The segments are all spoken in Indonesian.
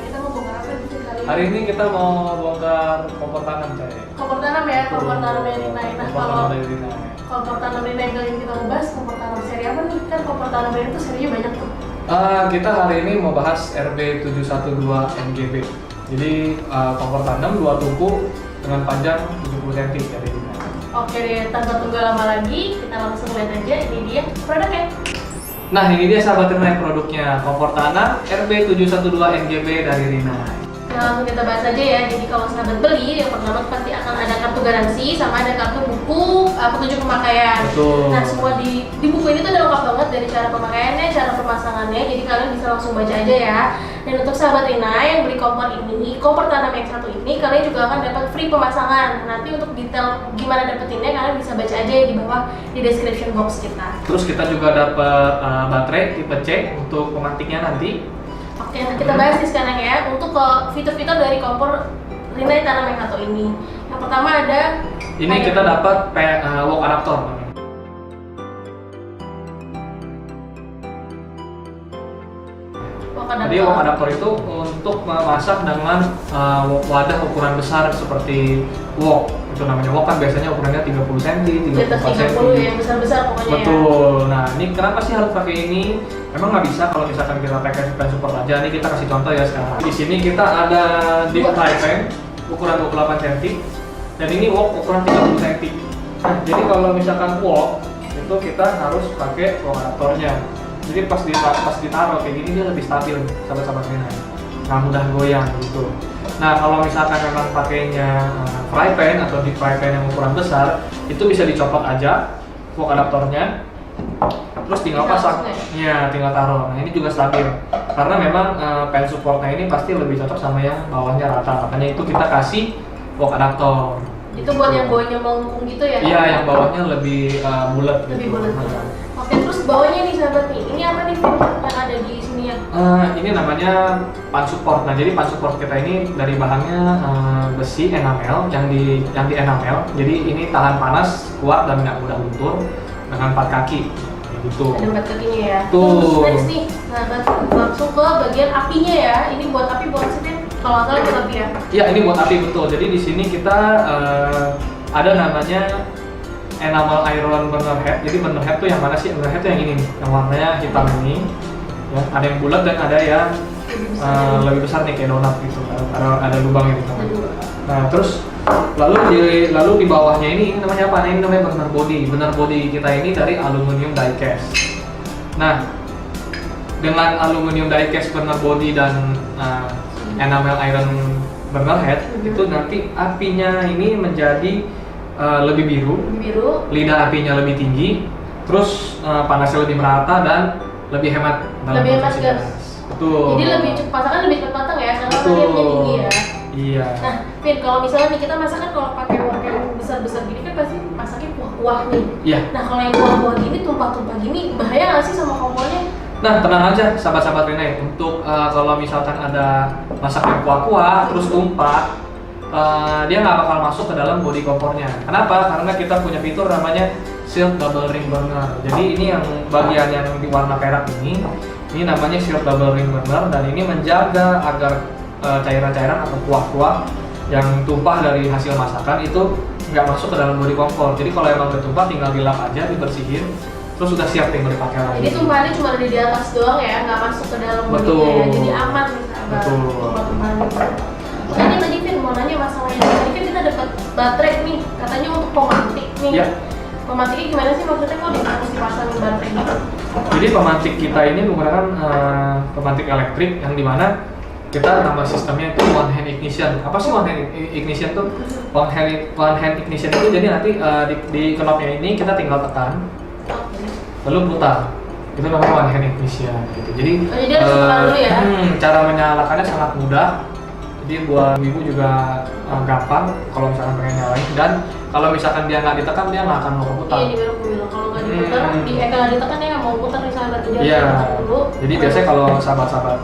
kita mau bongkar apa gitu kali ini? Hari ini kita mau bongkar kompor tanam, Cai. Kompor tanam ya, kompor tanam yang Rinnai. Nah, Kompor kalau tanam dari Rinnai. kompor tanam Rinnai kali ini kita mau bahas kompor tanam seri apa nih? Kan kompor tanam Rinnai itu serinya banyak tuh. Kita hari ini mau bahas RB712 NGB. Jadi kompor tanam 2 tungku dengan panjang 70 cm dari Rinnai. Oke deh, tanpa tunggu lama lagi, kita langsung lihat aja. Ini dia produknya. Nah, ini dia sahabat Rinnai produknya, kompor tanam RB712 NGB dari Rinnai. Nah, langsung kita bahas aja ya. Jadi kalau sahabat beli, yang pertama pasti akan ada kartu garansi sama ada kartu buku petunjuk pemakaian. Betul. Nah, semua di buku ini tuh udah lengkap banget dari cara pemakaiannya, cara pemasangannya. Jadi kalian bisa langsung baca aja ya. Dan untuk sahabat Rinnai yang beli kompor ini, kompor tanam yang satu ini, kalian juga akan dapat free pemasangan. Nanti untuk detail gimana dapetinnya, kalian bisa baca aja di bawah di description box kita. Terus kita juga dapat baterai tipe C untuk pemantiknya nanti. Oke, nah kita bahas nih sekarang ya untuk ke fitur-fitur dari kompor Rinnai tanam yang satu ini. Yang pertama ada Kita dapat wok adaptor. wok adaptor. Jadi wok adaptor itu untuk memasak dengan wadah ukuran besar seperti wok. Itu namanya wok kan biasanya ukurannya 30 cm, Di atas 34 cm. 30 ya, yang besar-besar pokoknya. Betul. Nah, ini kenapa sih harus pakai ini? Memang nggak bisa kalau misalkan kita pakai pan support aja. Ini kita kasih contoh ya sekarang. Di sini kita ada deep fry pan ukuran 28 cm dan ini wok ukuran 30 cm. Nah, jadi kalau misalkan wok itu kita harus pakai wok adaptornya. Jadi pas ditaruh kayak gini dia lebih stabil, sahabat-sahabat Rinnai. Nggak mudah goyang gitu. Nah, kalau misalkan memang pakainya fry pan atau deep fry pan yang ukuran besar, itu bisa dicopot aja wok adaptornya. Terus tinggal pasang, ya tinggal taruh. Nah, ini juga stabil karena memang pan supportnya ini pasti lebih cocok sama yang bawahnya rata. Makanya itu kita kasih wok adaptor. Itu buat yang bawahnya melengkung gitu ya? Iya, yang bawahnya lebih bulat. Lebih gitu. bulat. Oke, terus bawahnya nih sahabat nih, ini apa nih yang ada di sini ya? Ini namanya pan support. Nah, jadi pan support kita ini dari bahannya besi enamel yang di enamel. Jadi ini tahan panas, kuat dan nggak mudah luntur dengan 4 kaki. Gitu. Ada 4 kakinya ya. Tuh. Terus next nih, sahabat langsung ke bagian apinya ya. Ini buat api buat sini. Kalau nggak salah buat api ya. Iya, ini buat api betul. Jadi di sini kita ada namanya enamel iron burner head. Jadi burner head tuh yang mana sih? Burner head tuh yang ini nih, yang warnanya hitam ini. Ya, ada yang bulat dan ada yang lebih besar nih kayak donat gitu. Ada lubangnya di tengah. Nah, terus lalu di bawahnya ini namanya apa? Nah, ini namanya burner body. Burner body kita ini dari aluminium die cast. Nah, dengan aluminium die cast burner body dan enamel iron burner head itu nanti apinya ini menjadi lebih biru, lidah apinya lebih tinggi, terus panasnya lebih merata dan lebih hemat dalam konsumsi gas. Betul. Jadi lebih cepat, masakan lebih cepat matang ya karena Betul. apinya tinggi ya. Iya. Nah, Vin, kalau misalnya nih kita masak kan kalau pakai wok yang besar-besar gini kan pasti masaknya kuah-kuah nih. Iya. Nah, kalau yang kuah-kuah gini, tumpah-tumpah gini, bahaya nggak sih sama kompornya? Nah, tenang aja sahabat-sahabat Rinnai. Untuk kalau misalkan ada masak yang kuah-kuah terus tumpah, dia nggak bakal masuk ke dalam body kompornya. Kenapa? Karena kita punya fitur namanya shield double ring burner. Jadi ini yang bagian yang di warna perak ini namanya shield double ring burner dan ini menjaga agar cairan-cairan atau kuah-kuah yang tumpah dari hasil masakan itu nggak masuk ke dalam body kompor. Jadi kalau emang udah tumpah tinggal dilap aja, dibersihin, terus sudah siap tinggal dipakai lagi. Jadi tumpahannya cuma ada di atas doang ya, nggak masuk ke dalam bodinya Betul. ya. Jadi aman nih sahabat. Betul. Tumpah-tumpahan. Oke, ini tadi Vin mau nanya masalahnya. Tadi kan kita dapat baterai nih, katanya untuk pemantik nih. Ya. Pemantiknya gimana sih maksudnya kok harus dipasangin baterai gitu? Jadi pemantik kita ini menggunakan pemantik elektrik yang dimana kita tambah sistemnya itu one hand ignition. Apa sih one hand ignition tuh? One hand ignition itu jadi nanti di knopnya ini kita tinggal tekan, lalu putar. Itu namanya one hand ignition gitu. Jadi harus tekan dulu ya? Cara menyalakannya sangat mudah. Jadi buat ibu juga gampang kalau misalkan pengen nyalain, dan kalau misalkan dia nggak ditekan dia nggak akan mau putar. Iya, di baru bilang kalau nggak diputar, kalau ditekan dia nggak mau putar nih sahabat. Iya. Jadi biasanya kalau sahabat-sahabat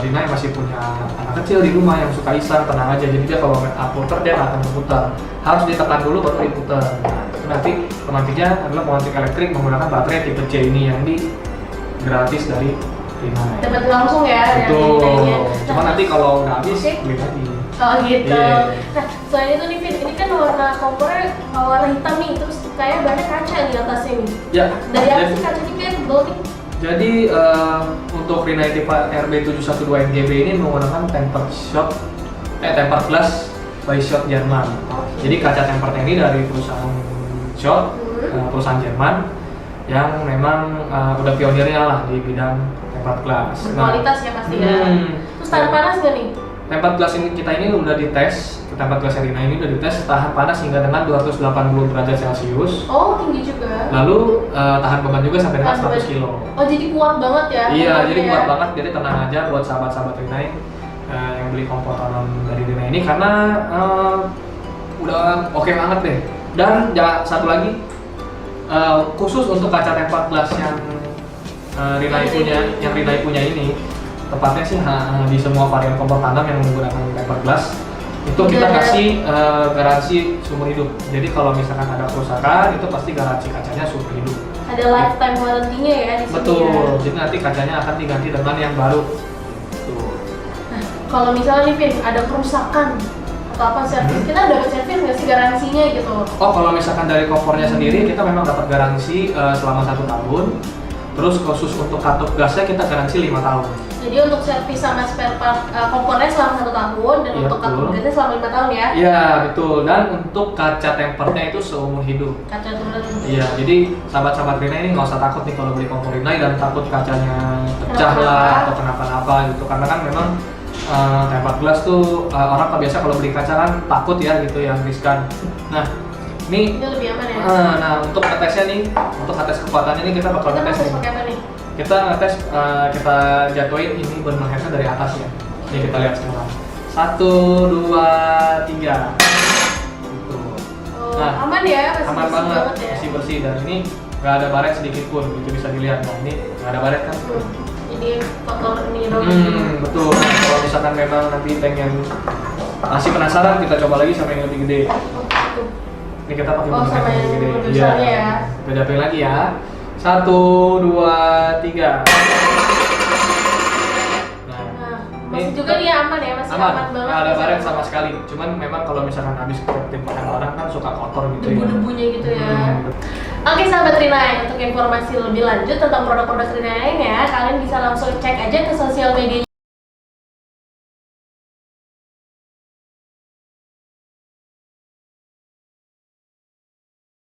Rinnai masih punya anak kecil di rumah yang suka iseng, tenang aja. Jadi dia kalau putar dia nggak akan berputar. Harus ditekan dulu baru diputar. Nah, itu nanti pemantiknya adalah pemantik elektrik menggunakan baterai tipe C ini yang gratis dari Rinnai. Dapat langsung ya dari Betul. Rinnai-nya. Cuma nanti kalau udah habis Oke. beli lagi. Oh gitu. Iya. Nah selain itu nih Vin, ini kan warna kompornya warna hitam nih, terus kayak banyak kaca di atasnya nih. Ya. Dari apa jadi- sih kacanya kayak tebel nih? Jadi untuk Rinnai tipe RB712 NGB ini menggunakan tempered glass by Schott Jerman. Oke. Jadi kaca temperednya ini dari perusahaan Schott, perusahaan Jerman yang memang udah pionirnya lah di bidang tempered glass. Berkualitas ya pasti ya. Terus tahan panas nggak nih? Tempered glass ini kita ini udah dites, tempered glass Rinnai ini udah dites tahan panas hingga dengan 280 derajat Celcius. Oh tinggi juga. Lalu tahan beban juga sampai dengan Tahan beban. 100 kilo. Oh jadi kuat banget ya? Iya, kompornya jadi ya? kuat banget. Jadi tenang aja buat sahabat-sahabat Rinnai yang beli kompor tanam dari Rinnai ini karena udah oke banget deh. Dan satu lagi khusus untuk kaca tempered glass yang Rinnai punya ini, tepatnya sih di semua varian kompor tanam yang menggunakan tempered glass itu kita Udah. kasih garansi seumur hidup. Jadi kalau misalkan ada kerusakan itu pasti garansi kacanya seumur hidup. Ada lifetime warranty-nya ya di sini. Betul. Ya? Jadi nanti kacanya akan diganti dengan yang baru. Tuh. Nah, kalau misalnya nih Vin, ada kerusakan atau apa servis, kita dapat servis nggak sih garansinya gitu? Oh, kalau misalkan dari kompornya sendiri kita memang dapat garansi selama 1 tahun. Terus khusus untuk katup gasnya kita garansi 5 tahun. Jadi untuk servis sama spare part kompornya selama 1 tahun dan Iya, untuk katup betul. gasnya selama 5 tahun ya? Iya, betul. Dan untuk kaca temperednya itu seumur hidup. Kaca turun. Iya, jadi sahabat-sahabat Rinnai ini nggak usah takut nih kalau beli kompor Rinnai dan takut kacanya pecah Kenapa-napa. lah atau kenapa-napa gitu. Karena kan memang tempered glass tuh orang biasa kalau beli kaca kan takut ya gitu yang riskan. Nah, ini Itu lebih aman ya? nah untuk ngetesnya nih, untuk ngetes kekuatannya nih kita bakal Kita ngetes harus nih. pakai apa nih? Kita ngetes, kita jatuhin ini burner headnya dari atas ya. Ini kita lihat sekarang. 1, 2, 3. Gitu. Oh, Nah, aman ya? Masih Aman bersih banget, ya? masih bersih dan ini nggak ada baret sedikit pun, itu bisa dilihat. Nah ini nggak ada baret kan? Jadi kotor ini dong. Betul. Nah, kalau misalkan memang nanti pengen masih penasaran, kita coba lagi sama yang lebih gede. Oh, gitu. Ini kita pakai Oh, burner sama head yang lebih gede. lebih besarnya ya. Kita jatuhin lagi ya. 1, 2, 3. Nah, Nah, masih ini juga dia aman ya? Masih aman, banget. nggak ada masih baret aman. sama sekali. Cuman memang kalau misalkan habis timpangan orang kan suka kotor gitu ya. Debu-debunya gitu ya. Hmm. Oke sahabat Rinnai, untuk informasi lebih lanjut tentang produk-produk Rinnai lainnya, kalian bisa langsung cek aja ke sosial media